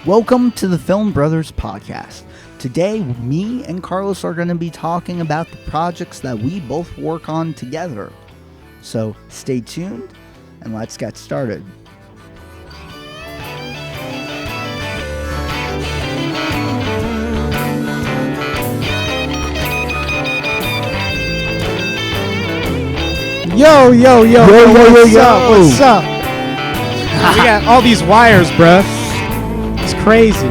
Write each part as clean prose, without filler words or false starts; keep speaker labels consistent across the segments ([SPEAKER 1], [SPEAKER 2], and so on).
[SPEAKER 1] Welcome to the Film Brothers Podcast. Today, me and Carlos are going to be talking about the projects that we both work on together. So stay tuned and let's get started.
[SPEAKER 2] Yo, what's up? What's up? We got all these wires, bruh. It's crazy.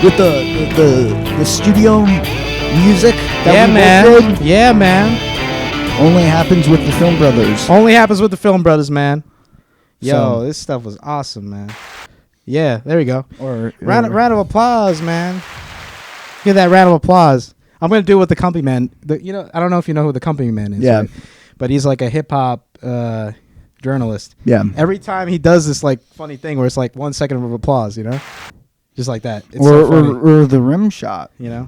[SPEAKER 1] With the studio music that we both did,
[SPEAKER 2] Yeah, man.
[SPEAKER 1] only happens with the Film Brothers.
[SPEAKER 2] Only happens with the Film Brothers, man. Yo,
[SPEAKER 1] So-
[SPEAKER 2] this stuff was awesome, man. Yeah, there we go.
[SPEAKER 1] Or
[SPEAKER 2] Round of applause, man. Give that round of applause. I'm gonna do it with the Company Man. I don't know if you know who the Company Man is.
[SPEAKER 1] Yeah.
[SPEAKER 2] right? But he's like a hip hop journalist.
[SPEAKER 1] Yeah.
[SPEAKER 2] Every time he does this like funny thing where it's like 1 second of applause, just like that. It's so funny,
[SPEAKER 1] Or the rim shot.
[SPEAKER 2] Yeah.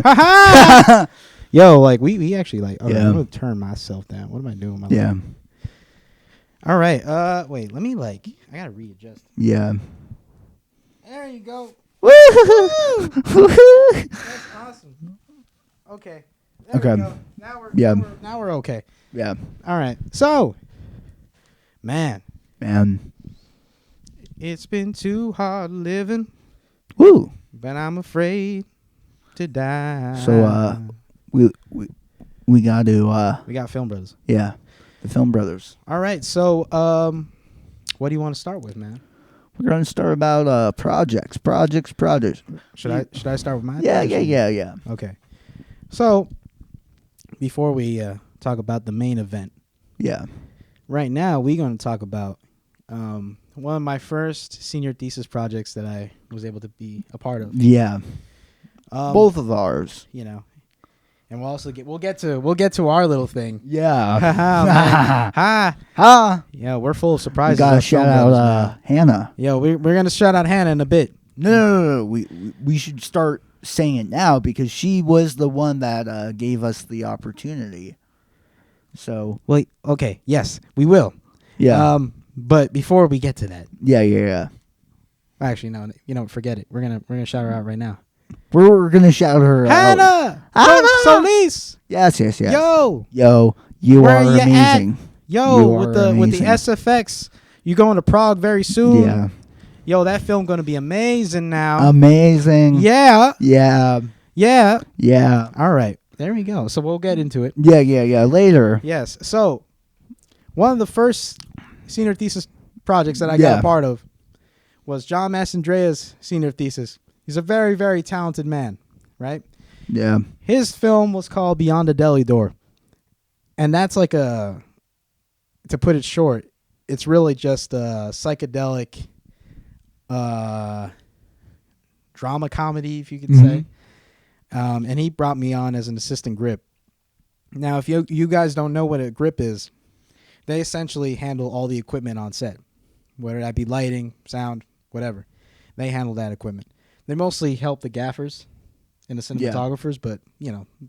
[SPEAKER 2] Haha. Yo, like we actually like. Okay,
[SPEAKER 1] Yeah.
[SPEAKER 2] I'm gonna turn myself down. What am I doing? With my
[SPEAKER 1] Yeah.
[SPEAKER 2] life? All right. Wait. Let me I gotta readjust.
[SPEAKER 1] Yeah.
[SPEAKER 2] There you go.
[SPEAKER 1] Woo!
[SPEAKER 2] That's awesome. Okay. There
[SPEAKER 1] Okay.
[SPEAKER 2] We go.
[SPEAKER 1] Yeah.
[SPEAKER 2] Now we're okay.
[SPEAKER 1] Yeah.
[SPEAKER 2] All right. So, man, it's been too hard living,
[SPEAKER 1] Woo!
[SPEAKER 2] but I'm afraid to die.
[SPEAKER 1] So we got to
[SPEAKER 2] we got Film Brothers.
[SPEAKER 1] the Film Brothers.
[SPEAKER 2] All right. So, what do you want to start with, man?
[SPEAKER 1] We're going to start about projects.
[SPEAKER 2] Should I start with mine?
[SPEAKER 1] Yeah.
[SPEAKER 2] Okay. So, before we talk about the main event,
[SPEAKER 1] Yeah.
[SPEAKER 2] right now we're going to talk about one of my first senior thesis projects that I was able to be a part of.
[SPEAKER 1] Yeah.
[SPEAKER 2] Both,
[SPEAKER 1] Both of ours.
[SPEAKER 2] and we'll also get to our little thing.
[SPEAKER 1] Yeah.
[SPEAKER 2] Ha!
[SPEAKER 1] Ha!
[SPEAKER 2] Yeah, we're full of
[SPEAKER 1] We
[SPEAKER 2] surprises.
[SPEAKER 1] got to
[SPEAKER 2] at Film
[SPEAKER 1] shout
[SPEAKER 2] Brothers,
[SPEAKER 1] out
[SPEAKER 2] man.
[SPEAKER 1] Hannah.
[SPEAKER 2] Yo, we're gonna shout out Hannah in a bit.
[SPEAKER 1] No. We should start saying it now because she was the one that gave us the opportunity. So,
[SPEAKER 2] Wait, okay, yes, we will.
[SPEAKER 1] yeah.
[SPEAKER 2] But before we get to that,
[SPEAKER 1] Yeah.
[SPEAKER 2] actually, no, forget it. We're gonna shout her out right now.
[SPEAKER 1] We're going to shout her out.
[SPEAKER 2] Hannah!
[SPEAKER 1] Hannah!
[SPEAKER 2] Solis!
[SPEAKER 1] Yes.
[SPEAKER 2] Yo,
[SPEAKER 1] You
[SPEAKER 2] Where
[SPEAKER 1] are
[SPEAKER 2] you at?
[SPEAKER 1] amazing.
[SPEAKER 2] yo,
[SPEAKER 1] You
[SPEAKER 2] with
[SPEAKER 1] are
[SPEAKER 2] the
[SPEAKER 1] amazing.
[SPEAKER 2] SFX, you going to Prague very soon.
[SPEAKER 1] Yeah.
[SPEAKER 2] Yo, that film gonna be amazing now.
[SPEAKER 1] Amazing.
[SPEAKER 2] Yeah.
[SPEAKER 1] Yeah.
[SPEAKER 2] All right, there we go. So we'll get into it.
[SPEAKER 1] Yeah. Later.
[SPEAKER 2] Yes. So one of the first senior thesis projects that I got
[SPEAKER 1] Yeah.
[SPEAKER 2] a part of was John Massandrea's senior thesis. He's a very, very talented man, right?
[SPEAKER 1] Yeah.
[SPEAKER 2] His film was called Beyond the Deli Door. And that's like to put it short, it's really just a psychedelic drama comedy, if you could say. And he brought me on as an assistant grip. Now, if you guys don't know what a grip is, they essentially handle all the equipment on set, whether that be lighting, sound, whatever. They handle that equipment. They mostly help the gaffers and the cinematographers, but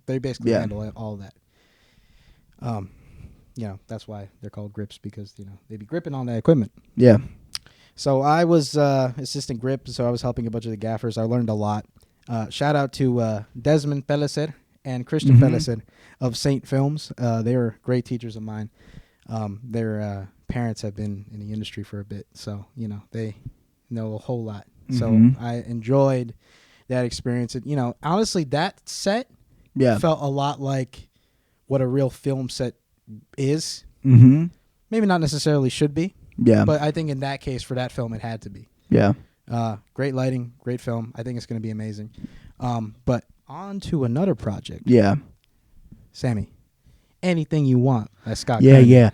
[SPEAKER 2] they basically handle all of that. That's why they're called grips, because they be gripping on that equipment.
[SPEAKER 1] Yeah.
[SPEAKER 2] So I was assistant grip, so I was helping a bunch of the gaffers. I learned a lot. Shout out to Desmond Pellicer and Christian Pellicer of Saint Films. They were great teachers of mine. Their parents have been in the industry for a bit, so they know a whole lot. So I enjoyed that experience. And, honestly, that set felt a lot like what a real film set is. Maybe not necessarily should be.
[SPEAKER 1] Yeah.
[SPEAKER 2] But I think in that case, for that film, it had to be.
[SPEAKER 1] Yeah.
[SPEAKER 2] Great lighting, great film. I think it's going to be amazing. But on to another project.
[SPEAKER 1] Yeah.
[SPEAKER 2] Sammy, anything you want. That's Scott.
[SPEAKER 1] Yeah.
[SPEAKER 2] Gurney.
[SPEAKER 1] Yeah.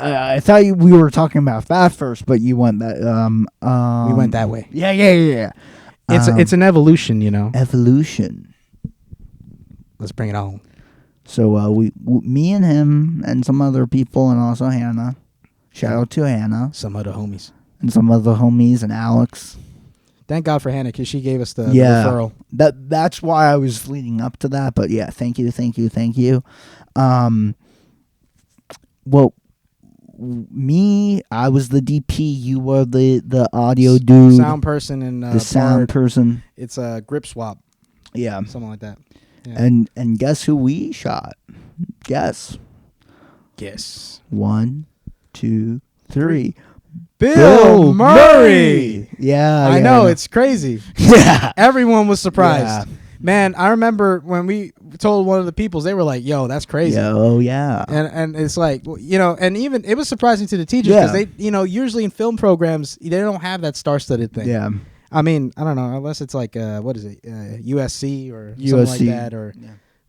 [SPEAKER 1] I thought we were talking about that first, but you went that.
[SPEAKER 2] We went that way.
[SPEAKER 1] Yeah.
[SPEAKER 2] It's an evolution,
[SPEAKER 1] Evolution.
[SPEAKER 2] Let's bring it on.
[SPEAKER 1] So me and him and some other people, and also Hannah. Shout out to Hannah
[SPEAKER 2] Some other homies.
[SPEAKER 1] and some other homies and Alex.
[SPEAKER 2] Thank God for Hannah, because she gave us the referral.
[SPEAKER 1] That's why I was leading up to that. But yeah, thank you. Well, I was the DP. You were the audio dude,
[SPEAKER 2] sound person, and
[SPEAKER 1] the sound person.
[SPEAKER 2] It's a grip swap,
[SPEAKER 1] Yeah,
[SPEAKER 2] something like that. Yeah.
[SPEAKER 1] and guess who we shot? Guess.
[SPEAKER 2] 1,
[SPEAKER 1] 2, 3.
[SPEAKER 2] Bill Murray.
[SPEAKER 1] Yeah,
[SPEAKER 2] I know, it's crazy.
[SPEAKER 1] Yeah.
[SPEAKER 2] Everyone was surprised.
[SPEAKER 1] Yeah.
[SPEAKER 2] Man, I remember when we told one of the peoples, they were like, "Yo, that's crazy."
[SPEAKER 1] Oh yeah.
[SPEAKER 2] And it's like, and even it was surprising to the teachers because they, usually in film programs they don't have that star-studded thing.
[SPEAKER 1] Yeah.
[SPEAKER 2] I mean, I don't know, unless it's like what is it, USC or
[SPEAKER 1] USC.
[SPEAKER 2] something like that, or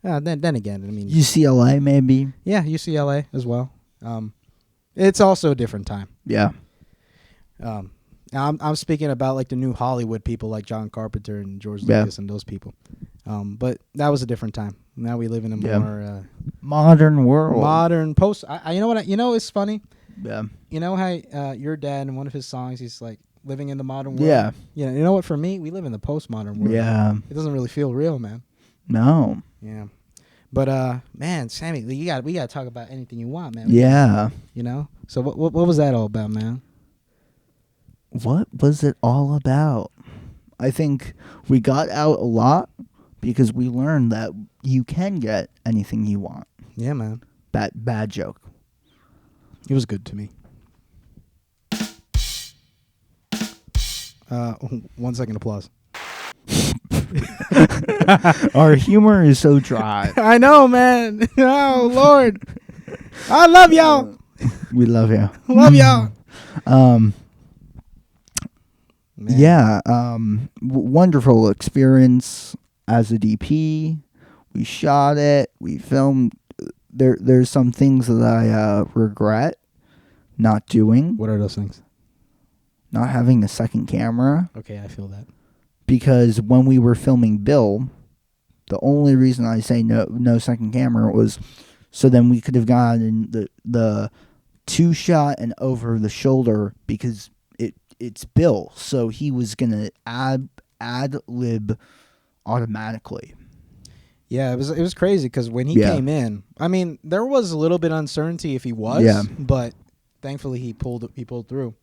[SPEAKER 2] then again, I mean,
[SPEAKER 1] UCLA maybe.
[SPEAKER 2] yeah, UCLA as well. It's also a different time.
[SPEAKER 1] Yeah.
[SPEAKER 2] I'm speaking about like the new Hollywood people like John Carpenter and George Lucas and those people. But that was a different time. Now we live in a more
[SPEAKER 1] modern world.
[SPEAKER 2] Modern post. You know what? It's funny.
[SPEAKER 1] Yeah.
[SPEAKER 2] You know how your dad in one of his songs he's like living in the modern world.
[SPEAKER 1] Yeah.
[SPEAKER 2] You know what? For me, we live in the postmodern world.
[SPEAKER 1] Yeah.
[SPEAKER 2] It doesn't really feel real, man.
[SPEAKER 1] No.
[SPEAKER 2] Yeah. But man, Sammy, we got to talk about anything you want, man.
[SPEAKER 1] Yeah.
[SPEAKER 2] So what was that all about, man?
[SPEAKER 1] What was it all about? I think we got out a lot because we learned that you can get anything you want.
[SPEAKER 2] Yeah, man.
[SPEAKER 1] Bad joke.
[SPEAKER 2] It was good to me. 1 second applause.
[SPEAKER 1] Our humor is so dry.
[SPEAKER 2] I know, man. Oh, Lord. I love y'all.
[SPEAKER 1] We love you.
[SPEAKER 2] Love y'all.
[SPEAKER 1] Man. Yeah, wonderful experience as a DP. We shot it. We filmed. There's some things that I regret not doing.
[SPEAKER 2] What are those things?
[SPEAKER 1] Not having a second camera.
[SPEAKER 2] Okay, I feel that. Because
[SPEAKER 1] when we were filming Bill, the only reason I say no second camera was so then we could have gotten the 2-shot and over the shoulder because it's Bill, so he was gonna ad lib automatically.
[SPEAKER 2] Yeah, it was crazy because when he came in, I mean, there was a little bit of uncertainty if he was, but thankfully he pulled through.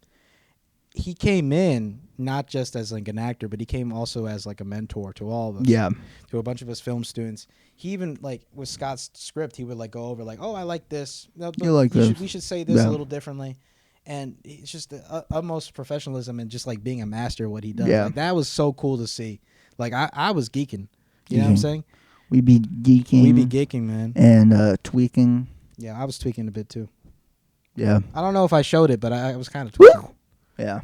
[SPEAKER 2] He came in not just as like an actor, but he came also as like a mentor to all of us.
[SPEAKER 1] Yeah,
[SPEAKER 2] to a bunch of us film students. He even like with Scott's script, he would like go over like, "Oh, I like this.
[SPEAKER 1] You like this?
[SPEAKER 2] We should say this a little differently." And it's just the utmost professionalism and just like being a master of what he does.
[SPEAKER 1] Yeah.
[SPEAKER 2] Like, that was so cool to see. Like I was geeking. You know what I'm saying?
[SPEAKER 1] We be geeking.
[SPEAKER 2] We be geeking, man.
[SPEAKER 1] And tweaking.
[SPEAKER 2] Yeah, I was tweaking a bit too.
[SPEAKER 1] Yeah.
[SPEAKER 2] I don't know if I showed it, but I was kind of tweaking.
[SPEAKER 1] Yeah.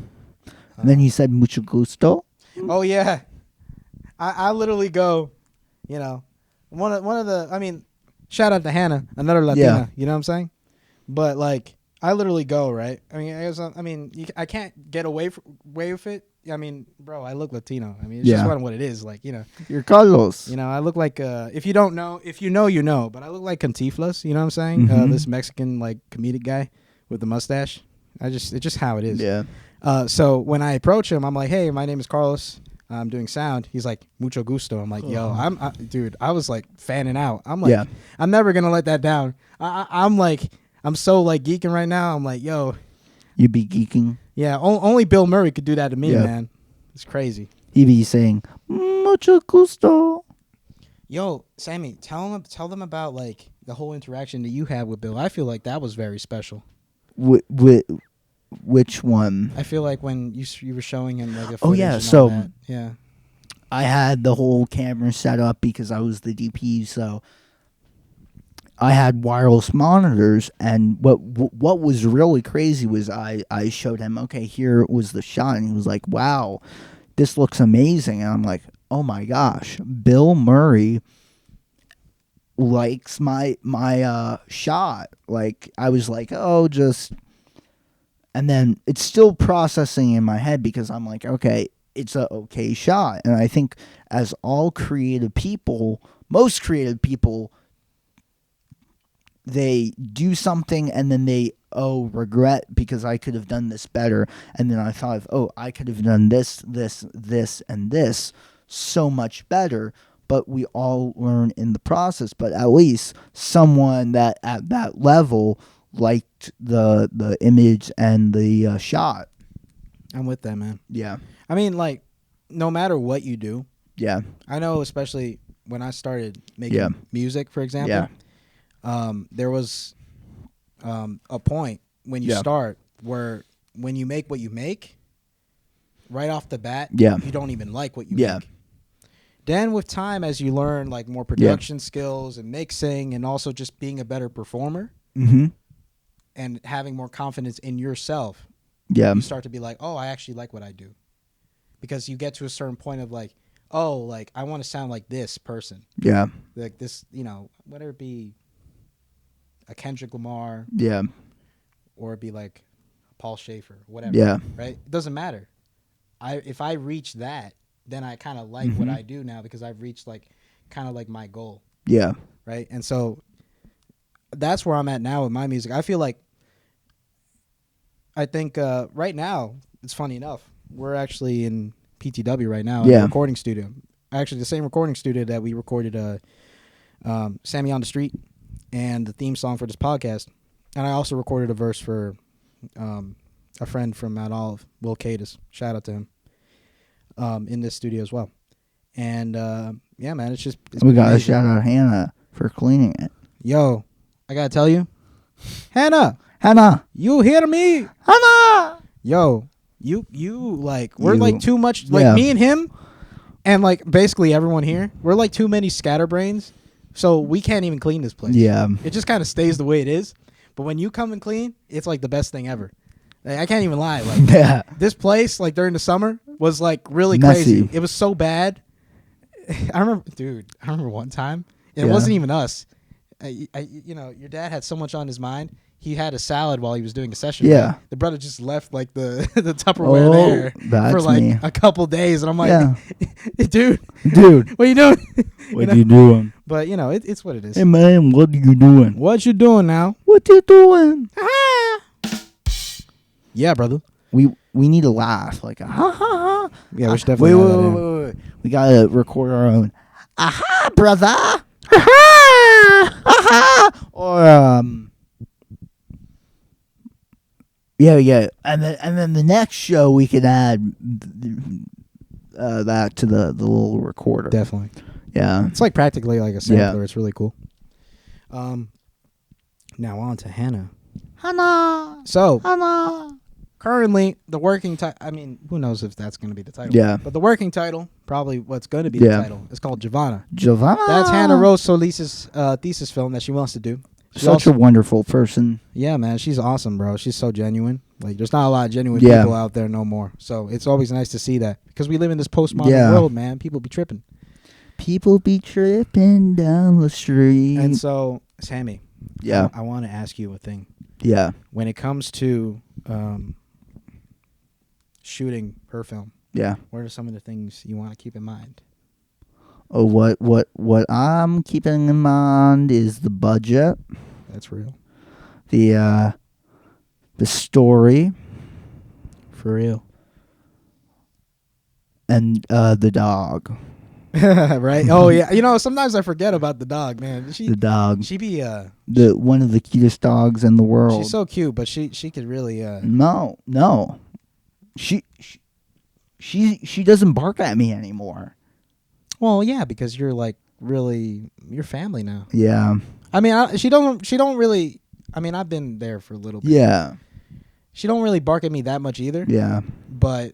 [SPEAKER 1] And then he said mucho gusto.
[SPEAKER 2] Oh yeah. I literally go, one of the, I mean, shout out to Hannah, another Latina.
[SPEAKER 1] Yeah.
[SPEAKER 2] You know what I'm saying? But like, I literally go, right? I mean, I can't get away with it. I mean, bro, I look Latino. I mean, it's just what it is. Like,
[SPEAKER 1] You're Carlos.
[SPEAKER 2] I look like if you don't know, if you know, you know. But I look like Cantinflas. You know what I'm saying?
[SPEAKER 1] Mm-hmm.
[SPEAKER 2] This Mexican like comedic guy with the mustache. It's just how it is.
[SPEAKER 1] Yeah.
[SPEAKER 2] So when I approach him, I'm like, "Hey, my name is Carlos. I'm doing sound." He's like, "Mucho gusto." I'm like, "Yo, dude." I was like fanning out. I'm like, I'm never gonna let that down. I'm so like geeking right now. I'm like, yo,
[SPEAKER 1] you be geeking.
[SPEAKER 2] Yeah, only Bill Murray could do that to me, man. It's crazy.
[SPEAKER 1] He be saying mucho gusto.
[SPEAKER 2] Yo, Sammy, tell them about like the whole interaction that you had with Bill. I feel like that was very special.
[SPEAKER 1] Which one?
[SPEAKER 2] I feel like when you were showing him like a
[SPEAKER 1] footage. Oh yeah, so
[SPEAKER 2] that. Yeah,
[SPEAKER 1] I had the whole camera set up because I was the DP, so I had wireless monitors, and what was really crazy was I showed him, okay, here was the shot, and he was like, wow, this looks amazing, and I'm like, oh my gosh, Bill Murray likes my shot. Like, I was like, oh, just, and then it's still processing in my head because I'm like, okay, it's a okay shot, and I think as all creative people, most creative people, they do something and then they regret because I could have done this better, and then I thought of I could have done this and this so much better, but we all learn in the process. But at least someone that at that level liked the image and the shot.
[SPEAKER 2] I'm with that, man.
[SPEAKER 1] Yeah.
[SPEAKER 2] I mean, like, no matter what you do,
[SPEAKER 1] Yeah.
[SPEAKER 2] I know, especially when I started making
[SPEAKER 1] Yeah.
[SPEAKER 2] music, for example, there was a point when you
[SPEAKER 1] Yeah.
[SPEAKER 2] start where when you make what you make, right off the bat,
[SPEAKER 1] Yeah.
[SPEAKER 2] you don't even like what you
[SPEAKER 1] Yeah.
[SPEAKER 2] make. Then with time, as you learn like more production skills and mixing and also just being a better performer
[SPEAKER 1] Mm-hmm.
[SPEAKER 2] and having more confidence in yourself,
[SPEAKER 1] Yeah.
[SPEAKER 2] you start to be like, oh, I actually like what I do. Because you get to a certain point of like, oh, like I want to sound like this person.
[SPEAKER 1] Yeah.
[SPEAKER 2] Like this, whether it be a Kendrick Lamar
[SPEAKER 1] Yeah.
[SPEAKER 2] or it be like Paul Schaefer, whatever.
[SPEAKER 1] Yeah.
[SPEAKER 2] Right? It doesn't matter. If I reach that, then I kind of like what I do now because I've reached like kind of like my goal.
[SPEAKER 1] Yeah.
[SPEAKER 2] Right? And so that's where I'm at now with my music. I feel like I think right now, it's funny enough, we're actually in PTW right now in a recording studio. Actually, the same recording studio that we recorded Sammy on the Street and the theme song for this podcast. And I also recorded a verse for a friend from Mount Olive, Will Cadis. Shout out to him. In this studio as well. And yeah, man, it's
[SPEAKER 1] We got to
[SPEAKER 2] amazing.
[SPEAKER 1] shout out Hannah for cleaning it.
[SPEAKER 2] Yo, I got to tell you, Hannah, you hear me?
[SPEAKER 1] Hannah!
[SPEAKER 2] Yo, you like, we're
[SPEAKER 1] You-
[SPEAKER 2] like too much, like
[SPEAKER 1] yeah.
[SPEAKER 2] me and him, and like basically everyone here, we're like too many scatterbrains, so we can't even clean this place.
[SPEAKER 1] Yeah.
[SPEAKER 2] It just kind of stays the way it is. But when you come and clean, it's like the best thing ever. Like, I can't even lie. Like
[SPEAKER 1] Yeah.
[SPEAKER 2] this place, like during the summer, was like really
[SPEAKER 1] Messy.
[SPEAKER 2] crazy. It was so bad. I remember one time, and it
[SPEAKER 1] Yeah.
[SPEAKER 2] wasn't even us. Your dad had so much on his mind. He had a salad while he was doing a session.
[SPEAKER 1] Yeah.
[SPEAKER 2] Right? The brother just left like the the Tupperware there
[SPEAKER 1] that's
[SPEAKER 2] for like
[SPEAKER 1] me.
[SPEAKER 2] a couple days, and I'm like,
[SPEAKER 1] Yeah.
[SPEAKER 2] dude,
[SPEAKER 1] Dude,
[SPEAKER 2] what are you doing?
[SPEAKER 1] what
[SPEAKER 2] know?
[SPEAKER 1] you doing?
[SPEAKER 2] But it's what it is.
[SPEAKER 1] Hey, man, what are you doing?
[SPEAKER 2] What you doing now?
[SPEAKER 1] What you doing?
[SPEAKER 2] Yeah, brother.
[SPEAKER 1] We need to laugh. Like, ha, ha, ha.
[SPEAKER 2] Yeah, we should definitely.
[SPEAKER 1] Wait,
[SPEAKER 2] have that in.
[SPEAKER 1] wait. We got to record our own. Aha, brother. Aha. Aha. Or, Yeah. And then the next show we can add that to the little recorder.
[SPEAKER 2] Definitely.
[SPEAKER 1] Yeah.
[SPEAKER 2] It's like practically like a sampler. It's really cool. Now on to Hannah.
[SPEAKER 1] Hannah.
[SPEAKER 2] So
[SPEAKER 1] Hannah.
[SPEAKER 2] currently the working title, I mean, who knows if that's going to be the title.
[SPEAKER 1] Yeah.
[SPEAKER 2] But the working title, probably what's going to be the
[SPEAKER 1] Yeah.
[SPEAKER 2] title, is called Giovanna.
[SPEAKER 1] Giovanna.
[SPEAKER 2] That's Hannah Rose Solis's thesis film that she wants to do. She's
[SPEAKER 1] Such
[SPEAKER 2] also-
[SPEAKER 1] a wonderful person.
[SPEAKER 2] Yeah, man, she's awesome, bro. She's so genuine. Like, there's not a lot of genuine
[SPEAKER 1] Yeah.
[SPEAKER 2] people out there no more. So it's always nice to see that because we live in this postmodern
[SPEAKER 1] Yeah.
[SPEAKER 2] world, man. People be tripping.
[SPEAKER 1] People be tripping down the street.
[SPEAKER 2] And so, Sammy,
[SPEAKER 1] Yeah.
[SPEAKER 2] I want to ask you a thing.
[SPEAKER 1] Yeah.
[SPEAKER 2] When it comes to shooting her film,
[SPEAKER 1] Yeah.
[SPEAKER 2] what are some of the things you want to keep in mind?
[SPEAKER 1] Oh, what I'm keeping in mind is the budget,
[SPEAKER 2] That's real.
[SPEAKER 1] the story,
[SPEAKER 2] For real.
[SPEAKER 1] and the dog.
[SPEAKER 2] Right? Oh, yeah. Sometimes I forget about the dog, man.
[SPEAKER 1] The dog.
[SPEAKER 2] She be
[SPEAKER 1] The one of the cutest dogs in the world.
[SPEAKER 2] she's so cute, but she could really
[SPEAKER 1] No. She doesn't bark at me anymore.
[SPEAKER 2] well, yeah, because you're like really you're family now.
[SPEAKER 1] Yeah.
[SPEAKER 2] I mean, she don't really. I mean, I've been there for a little bit.
[SPEAKER 1] Yeah.
[SPEAKER 2] She don't really bark at me that much either.
[SPEAKER 1] Yeah.
[SPEAKER 2] But,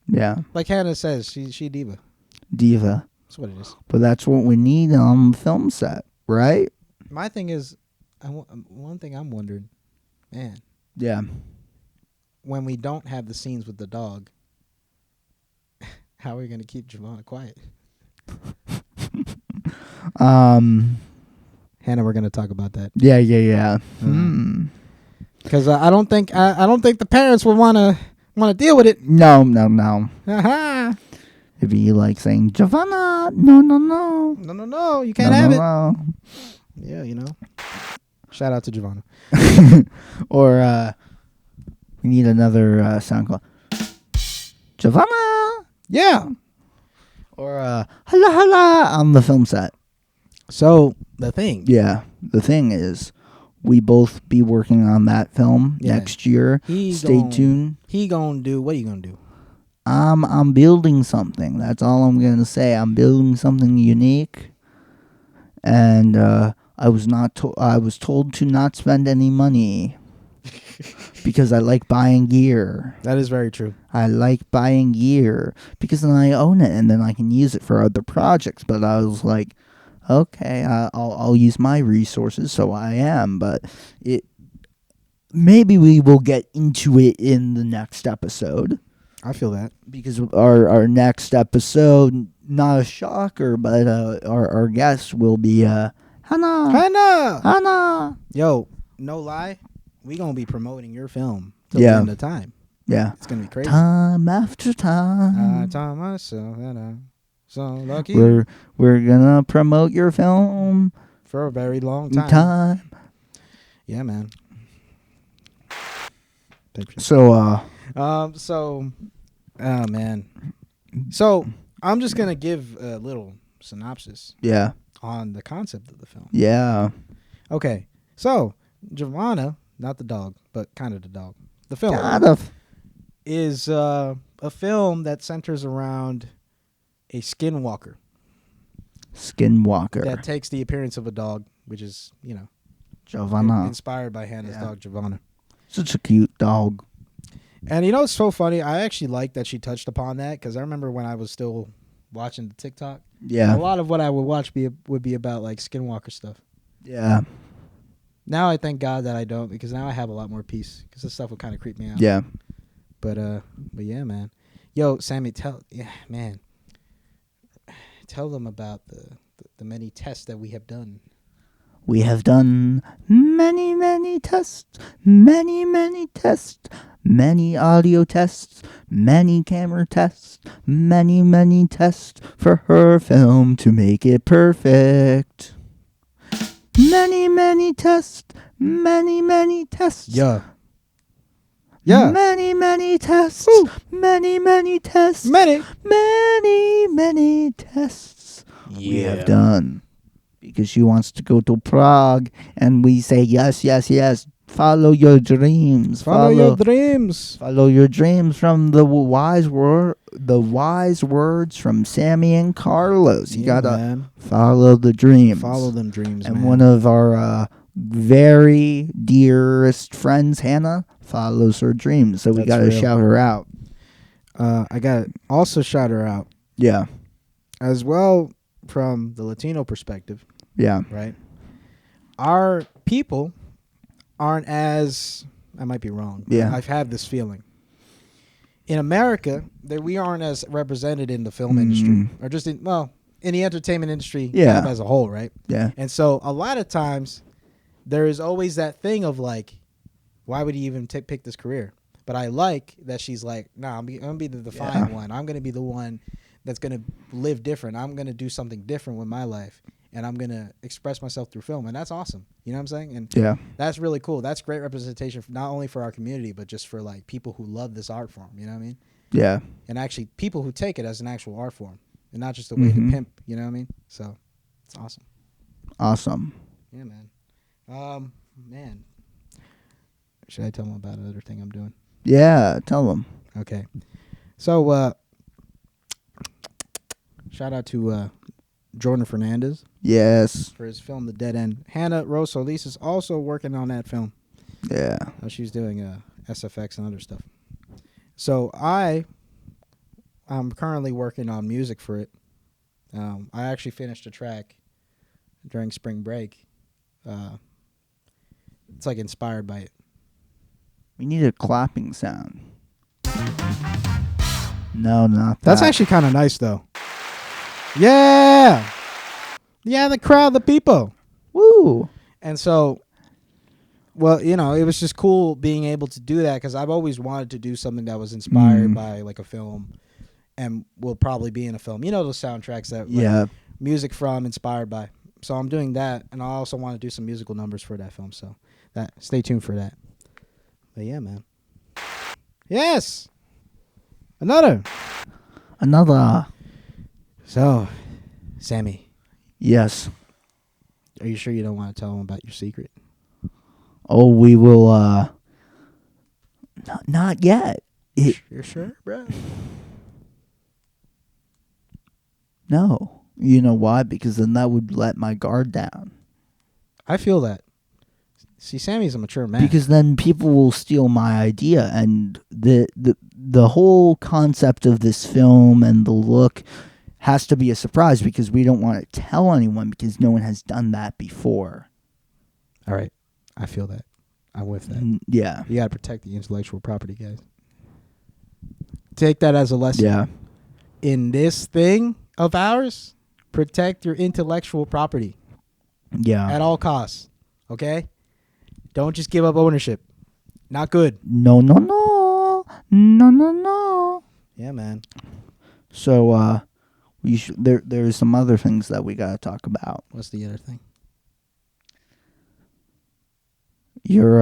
[SPEAKER 1] Yeah.
[SPEAKER 2] like Hannah says, she diva.
[SPEAKER 1] Diva.
[SPEAKER 2] That's what it is.
[SPEAKER 1] But that's what we need on the film set, right?
[SPEAKER 2] My thing is, one thing I'm wondering, man,
[SPEAKER 1] Yeah.
[SPEAKER 2] when we don't have the scenes with the dog, how are we gonna keep Giovanna quiet? Hannah, we're gonna talk about that
[SPEAKER 1] Yeah.
[SPEAKER 2] because I don't think the parents would wanna deal with it.
[SPEAKER 1] No.
[SPEAKER 2] Haha.
[SPEAKER 1] It'd be like saying, Giovanna, no.
[SPEAKER 2] No, you can't have it.
[SPEAKER 1] No.
[SPEAKER 2] Yeah, Shout out to Giovanna.
[SPEAKER 1] Or we need another sound call. Giovanna.
[SPEAKER 2] Yeah.
[SPEAKER 1] Or holla on the film set.
[SPEAKER 2] So the thing.
[SPEAKER 1] Yeah. The thing is, we both be working on that film
[SPEAKER 2] Yeah.
[SPEAKER 1] next year. Stay tuned.
[SPEAKER 2] He gonna do. What are you gonna do?
[SPEAKER 1] I'm building something. That's all I'm gonna say. I'm building something unique, and I was told to not spend any money because I like buying gear.
[SPEAKER 2] That is very true.
[SPEAKER 1] I like buying gear because then I own it and then I can use it for other projects. But I was like, okay, I'll use my resources, so I am. But maybe we will get into it in the next episode.
[SPEAKER 2] I feel that.
[SPEAKER 1] Because our next episode, not a shocker, but our guest will be Hannah.
[SPEAKER 2] Yo, no lie, we gonna be promoting your film till
[SPEAKER 1] Yeah.
[SPEAKER 2] the end of time.
[SPEAKER 1] Yeah.
[SPEAKER 2] It's gonna be crazy.
[SPEAKER 1] Time after time.
[SPEAKER 2] Time myself, and I'm so lucky
[SPEAKER 1] We're gonna promote your film.
[SPEAKER 2] for a very long time. Yeah, man.
[SPEAKER 1] So
[SPEAKER 2] Oh man. So I'm just gonna give a little synopsis
[SPEAKER 1] yeah.
[SPEAKER 2] on the concept of the film.
[SPEAKER 1] Yeah.
[SPEAKER 2] Okay, so Giovanna, not the dog, but kind of the dog. The film
[SPEAKER 1] Kind of.
[SPEAKER 2] is a film that centers around a skinwalker
[SPEAKER 1] Skinwalker.
[SPEAKER 2] that takes the appearance of a dog, which is,
[SPEAKER 1] Giovanna.
[SPEAKER 2] inspired by Hannah's dog, Giovanna.
[SPEAKER 1] Such a cute dog.
[SPEAKER 2] And it's so funny. I actually like that she touched upon that because I remember when I was still watching the TikTok.
[SPEAKER 1] Yeah.
[SPEAKER 2] A lot of what I would watch would be about like skinwalker stuff.
[SPEAKER 1] Yeah.
[SPEAKER 2] Now I thank God that I don't because now I have a lot more peace because this stuff would kind of creep me out.
[SPEAKER 1] Yeah.
[SPEAKER 2] But yeah, man. Yo, Sammy, tell them about the many tests that we have done.
[SPEAKER 1] We have done many, many tests, many tests, many audio tests, many camera tests, many tests for her film to make it perfect. Many tests, many tests.
[SPEAKER 2] Yeah.
[SPEAKER 1] Many tests,
[SPEAKER 2] Woo.
[SPEAKER 1] many tests,
[SPEAKER 2] Many.
[SPEAKER 1] many tests we have done. Because she wants to go to Prague, and we say yes. Follow your dreams.
[SPEAKER 2] Follow your dreams.
[SPEAKER 1] Follow your dreams from the wise words from Sammy and Carlos. You gotta
[SPEAKER 2] man.
[SPEAKER 1] follow the dreams.
[SPEAKER 2] Follow them dreams,
[SPEAKER 1] And
[SPEAKER 2] man.
[SPEAKER 1] one of our very dearest friends, Hannah, follows her dreams. So we
[SPEAKER 2] That's
[SPEAKER 1] gotta
[SPEAKER 2] real.
[SPEAKER 1] shout her out.
[SPEAKER 2] I got to also shout her out
[SPEAKER 1] Yeah.
[SPEAKER 2] as well from the Latino perspective,
[SPEAKER 1] Yeah.
[SPEAKER 2] right? Our people aren't as, I might be wrong.
[SPEAKER 1] Yeah.
[SPEAKER 2] I've had this feeling. In America, that we aren't as represented in the film industry or just in the entertainment industry
[SPEAKER 1] Yeah.
[SPEAKER 2] kind of as a whole, right?
[SPEAKER 1] Yeah.
[SPEAKER 2] And so a lot of times there is always that thing of like, why would he even pick this career? But I like that she's like, nah, I'm going to be the defiant one. I'm going to be the one that's going to live different. I'm going to do something different with my life. And I'm going to express myself through film. And that's awesome. You know what I'm saying? And
[SPEAKER 1] Yeah.
[SPEAKER 2] that's really cool. That's great representation, not only for our community, but just for like people who love this art form. You know what I mean?
[SPEAKER 1] Yeah.
[SPEAKER 2] And actually people who take it as an actual art form and not just a way to pimp. You know what I mean? So it's awesome.
[SPEAKER 1] Awesome.
[SPEAKER 2] Yeah, man. Man. Should I tell them about another thing I'm doing?
[SPEAKER 1] Yeah. Tell them.
[SPEAKER 2] Okay. So, shout out to Jordan Fernandez
[SPEAKER 1] Yes.
[SPEAKER 2] for his film The Dead End. Hannah Rose Solis is also working on that film.
[SPEAKER 1] Yeah.
[SPEAKER 2] She's doing SFX and other stuff. So I'm currently working on music for it. I actually finished a track during spring break. It's like inspired by it.
[SPEAKER 1] We need a clapping sound. No, not that.
[SPEAKER 2] That's actually kind of nice, though. Yeah. Yeah, the crowd, the people.
[SPEAKER 1] Woo.
[SPEAKER 2] And so, well, it was just cool being able to do that because I've always wanted to do something that was inspired by like a film and will probably be in a film. You know those soundtracks that like, music from, inspired by. So I'm doing that, and I also want to do some musical numbers for that film. So stay tuned for that. But yeah, man. Yes. Another. So, Sammy,
[SPEAKER 1] Yes.
[SPEAKER 2] are you sure you don't want to tell them about your secret?
[SPEAKER 1] Oh, we will. Not yet.
[SPEAKER 2] You're sure, bro?
[SPEAKER 1] No. You know why? Because then that would let my guard down.
[SPEAKER 2] I feel that. See, Sammy's a mature man.
[SPEAKER 1] Because then people will steal my idea, and the whole concept of this film and the look has to be a surprise because we don't want to tell anyone because no one has done that before.
[SPEAKER 2] All right, I feel that. I'm with that.
[SPEAKER 1] Yeah.
[SPEAKER 2] You got to protect the intellectual property, guys. Take that as a lesson.
[SPEAKER 1] Yeah.
[SPEAKER 2] In this thing of ours, protect your intellectual property
[SPEAKER 1] Yeah.
[SPEAKER 2] at all costs. Okay? Don't just give up ownership. Not good.
[SPEAKER 1] No, no, no. No, no, no.
[SPEAKER 2] Yeah, man.
[SPEAKER 1] So, there's some other things that we got to talk about.
[SPEAKER 2] What's the other thing?
[SPEAKER 1] Your,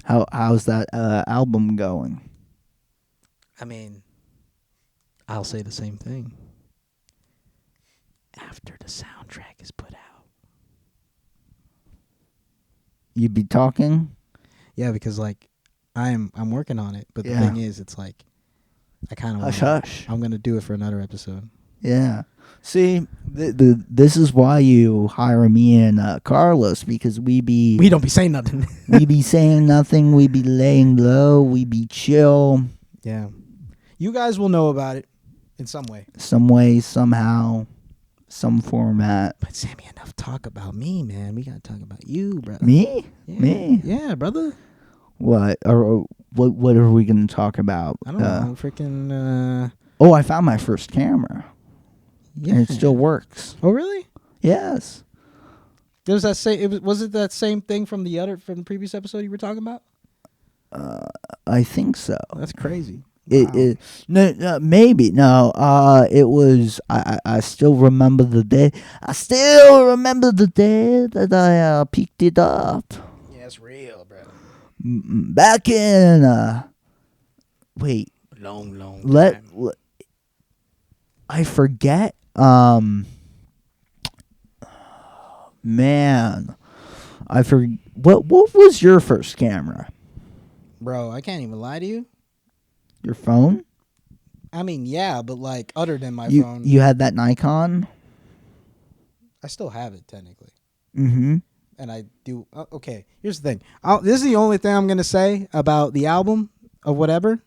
[SPEAKER 1] how's that album going?
[SPEAKER 2] I mean, I'll say the same thing. After the soundtrack is put out.
[SPEAKER 1] You be talking?
[SPEAKER 2] Yeah, because like I'm working on it, but the
[SPEAKER 1] Yeah.
[SPEAKER 2] thing is, it's like I kind of
[SPEAKER 1] Hush, hush.
[SPEAKER 2] I'm gonna do it for another episode.
[SPEAKER 1] Yeah. See, this is why you hire me and Carlos, because we
[SPEAKER 2] don't be saying nothing.
[SPEAKER 1] we be saying nothing, we be laying low, we be chill,
[SPEAKER 2] Yeah, you guys will know about it in some way.
[SPEAKER 1] some way, somehow, some format.
[SPEAKER 2] But Sammy, enough talk about me, man. We gotta talk about you, brother.
[SPEAKER 1] Me?
[SPEAKER 2] Yeah.
[SPEAKER 1] Me?
[SPEAKER 2] Yeah, brother.
[SPEAKER 1] What? Or what are we gonna talk about?
[SPEAKER 2] I don't know. Freaking.
[SPEAKER 1] Oh, I found my first camera,
[SPEAKER 2] Yeah.
[SPEAKER 1] and it still works.
[SPEAKER 2] Oh, really?
[SPEAKER 1] Yes.
[SPEAKER 2] There was that same. Was it that same thing from the previous episode you were talking about?
[SPEAKER 1] I think so.
[SPEAKER 2] That's crazy.
[SPEAKER 1] It no, maybe no. It was. I still remember the day. I still remember the day that I picked it up.
[SPEAKER 2] Yeah, it's real, bro.
[SPEAKER 1] Back in wait.
[SPEAKER 2] Long
[SPEAKER 1] Let
[SPEAKER 2] time.
[SPEAKER 1] I forget. Man, I forget. What was your first camera?
[SPEAKER 2] Bro, I can't even lie to you.
[SPEAKER 1] Your phone?
[SPEAKER 2] I mean, yeah, but like other than my
[SPEAKER 1] You
[SPEAKER 2] phone,
[SPEAKER 1] you had that Nikon?
[SPEAKER 2] I still have it technically,
[SPEAKER 1] Mm-hmm.
[SPEAKER 2] and I do. Okay, here's the thing. This is the only thing I'm gonna say about the album of whatever.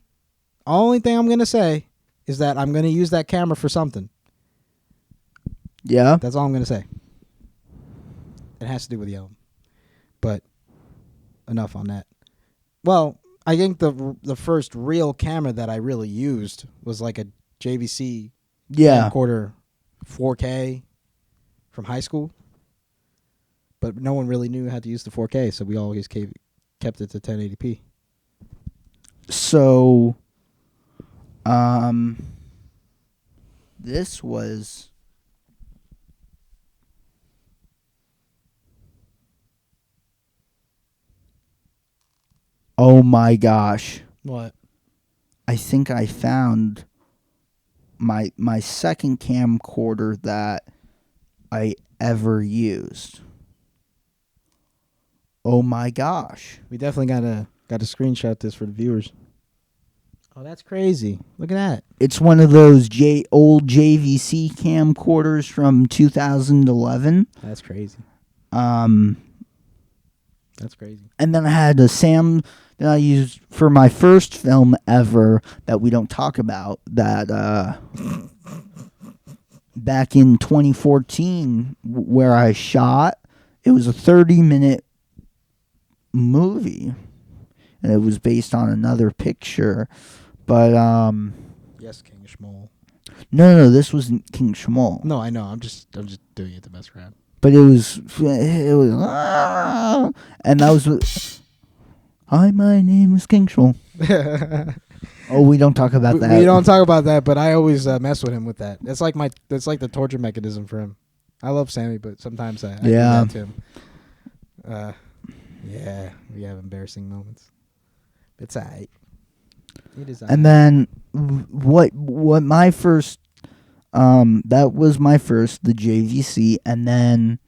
[SPEAKER 2] Only thing I'm gonna say is that I'm gonna use that camera for something.
[SPEAKER 1] Yeah.
[SPEAKER 2] That's all I'm gonna say. It has to do with the album, but enough on that. Well, I think the first real camera that I really used was like a JVC
[SPEAKER 1] Yeah.
[SPEAKER 2] camcorder 4K from high school. But no one really knew how to use the 4K, so we always kept it to 1080p.
[SPEAKER 1] So, this was. Oh my gosh.
[SPEAKER 2] What?
[SPEAKER 1] I think I found my second camcorder that I ever used. Oh my gosh.
[SPEAKER 2] We definitely got to screenshot this for the viewers. Oh, that's crazy. Look at that.
[SPEAKER 1] It's one of those old JVC camcorders from 2011.
[SPEAKER 2] That's crazy.
[SPEAKER 1] That's
[SPEAKER 2] crazy.
[SPEAKER 1] And then I had a Sam that I used for my first film ever that we don't talk about, that back in 2014 where I shot. It was a 30-minute movie, and it was based on another picture. But
[SPEAKER 2] Yes, King Shmuel.
[SPEAKER 1] no, this wasn't King Shmuel.
[SPEAKER 2] No, I know. I'm just doing it to mess around.
[SPEAKER 1] But it was, and that was. Hi, my name is King Shmuel. Oh, we don't talk about that.
[SPEAKER 2] We don't talk about that, but I always mess with him with that. That's like the torture mechanism for him. I love Sammy, but sometimes I do that to him. Yeah, we have embarrassing moments. It's alright. It is.
[SPEAKER 1] And then what my first that was my first, the JVC, and then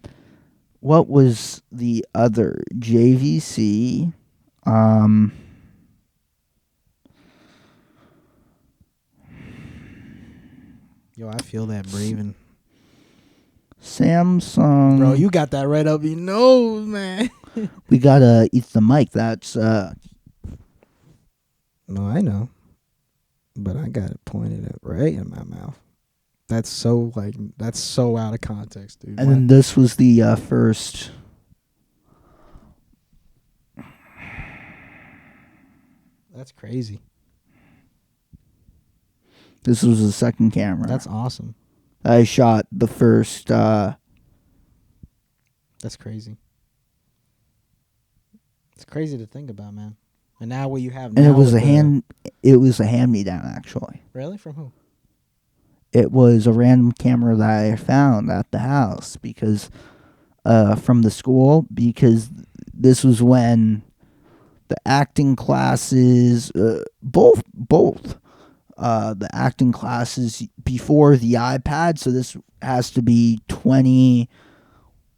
[SPEAKER 1] what was the other JVC? Um,
[SPEAKER 2] Yo, I feel that breathing.
[SPEAKER 1] Samsung.
[SPEAKER 2] Bro, you got that right up your nose, man.
[SPEAKER 1] We gotta eat the mic. That's
[SPEAKER 2] No, I know. But I got it pointed at right in my mouth. That's so out of context, dude.
[SPEAKER 1] and then this was the first.
[SPEAKER 2] That's crazy.
[SPEAKER 1] This was the second camera.
[SPEAKER 2] That's awesome.
[SPEAKER 1] I shot the first.
[SPEAKER 2] That's crazy. It's crazy to think about, man. And now what you have now.
[SPEAKER 1] And it was a hand. It was a hand-me-down, actually.
[SPEAKER 2] Really? From who?
[SPEAKER 1] It was a random camera that I found at the house because, from the school, because this was when the acting classes, both, the acting classes before the iPad. So this has to be 20.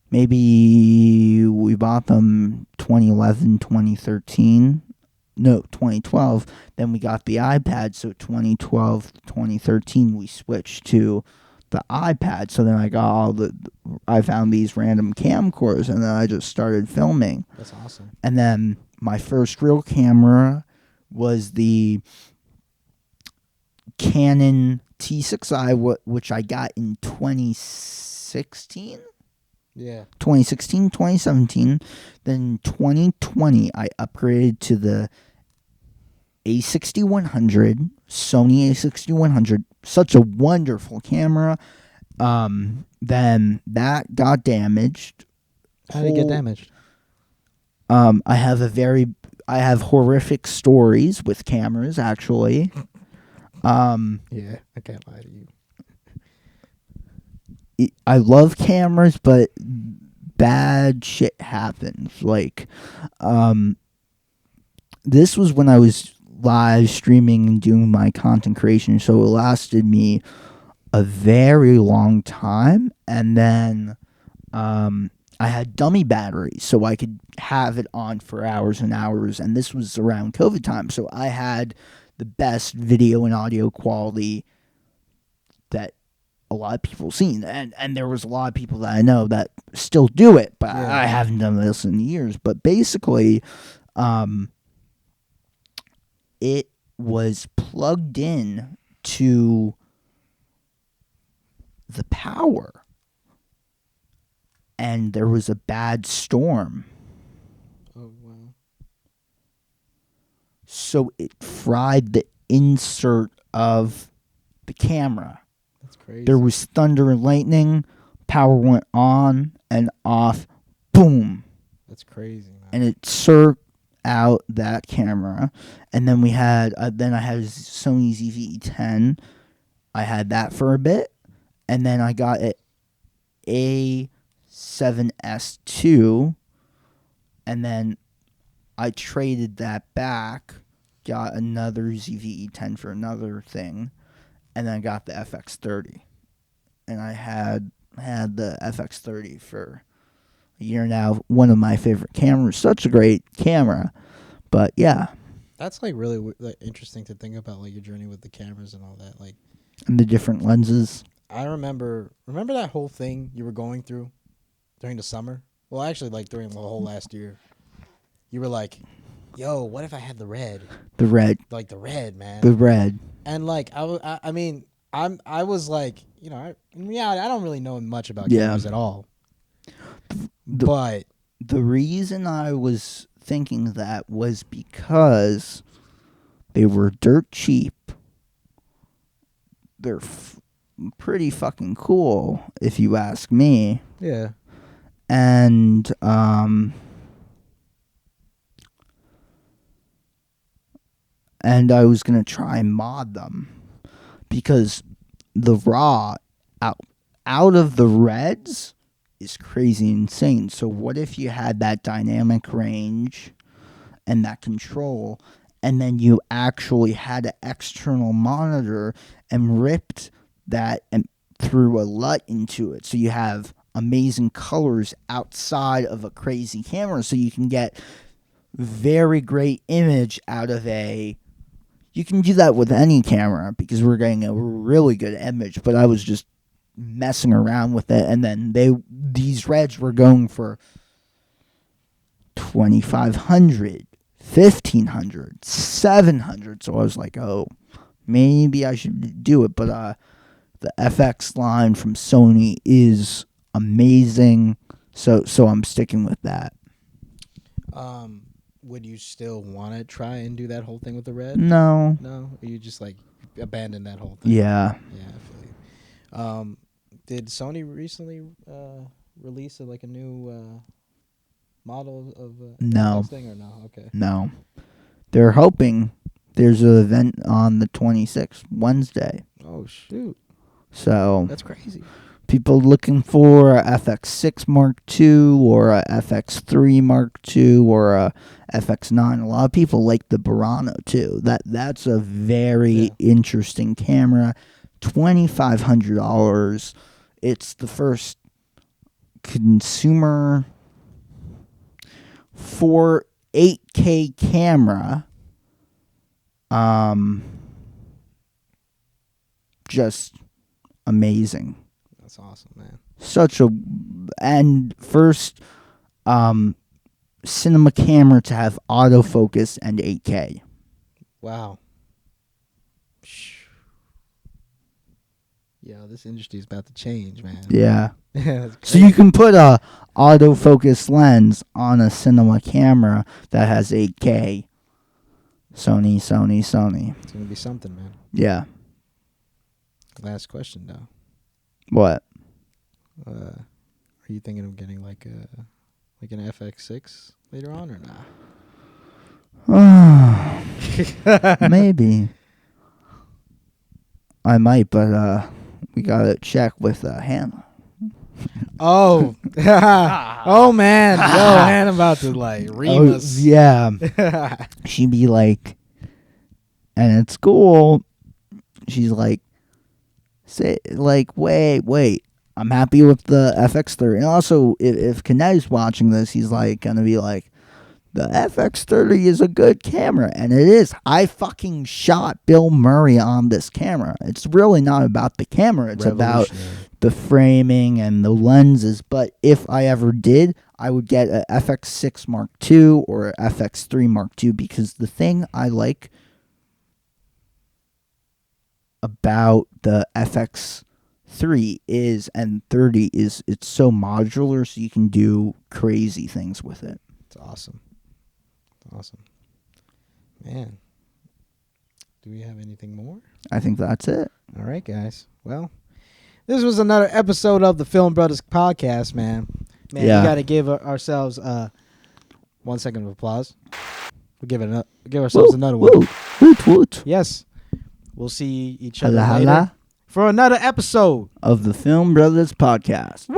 [SPEAKER 1] Maybe we bought them 2011, 2013. No, 2012. Then we got the iPad. So 2012, 2013, we switched to the iPad. So then I got I found these random camcorders, and then I just started filming.
[SPEAKER 2] That's awesome.
[SPEAKER 1] And then my first real camera was the Canon T6i, which I got in 2016.
[SPEAKER 2] Yeah.
[SPEAKER 1] 2016, 2017. Then 2020, I upgraded to the A6100, Sony A6100. Such a wonderful camera. Then that got damaged.
[SPEAKER 2] How did it get damaged?
[SPEAKER 1] I have horrific stories with cameras, actually.
[SPEAKER 2] Yeah, I can't lie to you.
[SPEAKER 1] I love cameras, but bad shit happens. Like, this was when I was live streaming and doing my content creation, so it lasted me a very long time. And then, I had dummy batteries, so I could have it on for hours and hours. And this was around COVID time, so I had the best video and audio quality that a lot of people seen, and there was a lot of people that I know that still do it, but
[SPEAKER 2] Yeah.
[SPEAKER 1] I haven't done this in years. But basically, it was plugged in to the power, and there was a bad storm,
[SPEAKER 2] Oh, wow.
[SPEAKER 1] so it fried the insert of the camera.
[SPEAKER 2] That's crazy.
[SPEAKER 1] There was thunder and lightning. Power went on and off. Boom.
[SPEAKER 2] That's crazy, man.
[SPEAKER 1] And it circled out that camera. And then we had, then I had a Sony ZV-E10. I had that for a bit. And then I got an A7S II. And then I traded that back. Got another ZV-E10 for another thing. And then I got the FX30. And I had the FX30 for a year now. One of my favorite cameras. Such a great camera. But yeah.
[SPEAKER 2] That's like really interesting to think about, like your journey with the cameras and all that. Like,
[SPEAKER 1] And the different lenses.
[SPEAKER 2] I remember that whole thing you were going through during the summer? Well, actually, like during the whole last year. You were like, yo, what if I had the red?
[SPEAKER 1] The red.
[SPEAKER 2] Like the red, man.
[SPEAKER 1] The red.
[SPEAKER 2] And like I was like, you know, I don't really know much about
[SPEAKER 1] Yeah.
[SPEAKER 2] cameras at all.
[SPEAKER 1] The-
[SPEAKER 2] But
[SPEAKER 1] The reason I was thinking that was because they were dirt cheap. They're pretty fucking cool, if you ask me.
[SPEAKER 2] yeah,
[SPEAKER 1] And I was gonna try and mod them because the raw out of the reds is crazy insane. So what if you had that dynamic range and that control, and then you actually had an external monitor and ripped that and threw a LUT into it, so you have amazing colors outside of a crazy camera, so you can get very great image out of a. You can do that with any camera because we're getting a really good image. But I was just messing around with it, and then these Reds were going for $2,500, $1,500, $700. So I was like, oh, maybe I should do it. But the FX line from Sony is amazing, so I'm sticking with that.
[SPEAKER 2] Would you still want to try and do that whole thing with the Red?
[SPEAKER 1] No.
[SPEAKER 2] Or you just like abandon that whole thing?
[SPEAKER 1] Yeah.
[SPEAKER 2] Yeah, I feel you. Did Sony recently release a new model of
[SPEAKER 1] No.
[SPEAKER 2] FX thing or no? Okay.
[SPEAKER 1] No. They're hoping there's an event on the 26th, Wednesday.
[SPEAKER 2] Oh shoot.
[SPEAKER 1] So
[SPEAKER 2] That's crazy.
[SPEAKER 1] people looking for a FX6 Mark II or a FX3 Mark II or a FX9. A lot of people like the Burano too. That's a very interesting camera. $2,500. It's the first consumer for 8K camera. Just amazing.
[SPEAKER 2] That's awesome, man.
[SPEAKER 1] And first cinema camera to have autofocus and 8K.
[SPEAKER 2] Wow. Yeah, this industry is about to change, man.
[SPEAKER 1] Yeah.
[SPEAKER 2] That's
[SPEAKER 1] So you can put a autofocus lens on a cinema camera that has 8K. Sony.
[SPEAKER 2] It's gonna be something, man.
[SPEAKER 1] Yeah.
[SPEAKER 2] Last question though.
[SPEAKER 1] What?
[SPEAKER 2] Are you thinking of getting like an FX6 later on or not?
[SPEAKER 1] Maybe. I might, but we gotta check with Hannah.
[SPEAKER 2] Oh, oh man, yo, Hannah about to like ream us.
[SPEAKER 1] Yeah. She'd be like, and it's cool. She's like, wait. I'm happy with the FX30. And also, if Kineti's watching this, he's like gonna be like, the FX30 is a good camera, and it is. I fucking shot Bill Murray on this camera. It's really not about the camera. It's about the framing and the lenses. But if I ever did, I would get a FX6 Mark II or a FX3 Mark II, because the thing I like about the FX3 and 30 is it's so modular, so you can do crazy things with it.
[SPEAKER 2] It's awesome. Man, do we have anything more?
[SPEAKER 1] I think that's it.
[SPEAKER 2] All right, guys. Well, this was another episode of the Film Brothers podcast, man. Man,
[SPEAKER 1] Yeah.
[SPEAKER 2] we got to give ourselves 1 second of applause. We'll give ourselves another one.
[SPEAKER 1] Woot.
[SPEAKER 2] Yes. We'll see each other
[SPEAKER 1] Hala
[SPEAKER 2] later
[SPEAKER 1] hala
[SPEAKER 2] for another episode
[SPEAKER 1] of the Film Brothers podcast.
[SPEAKER 2] Whee!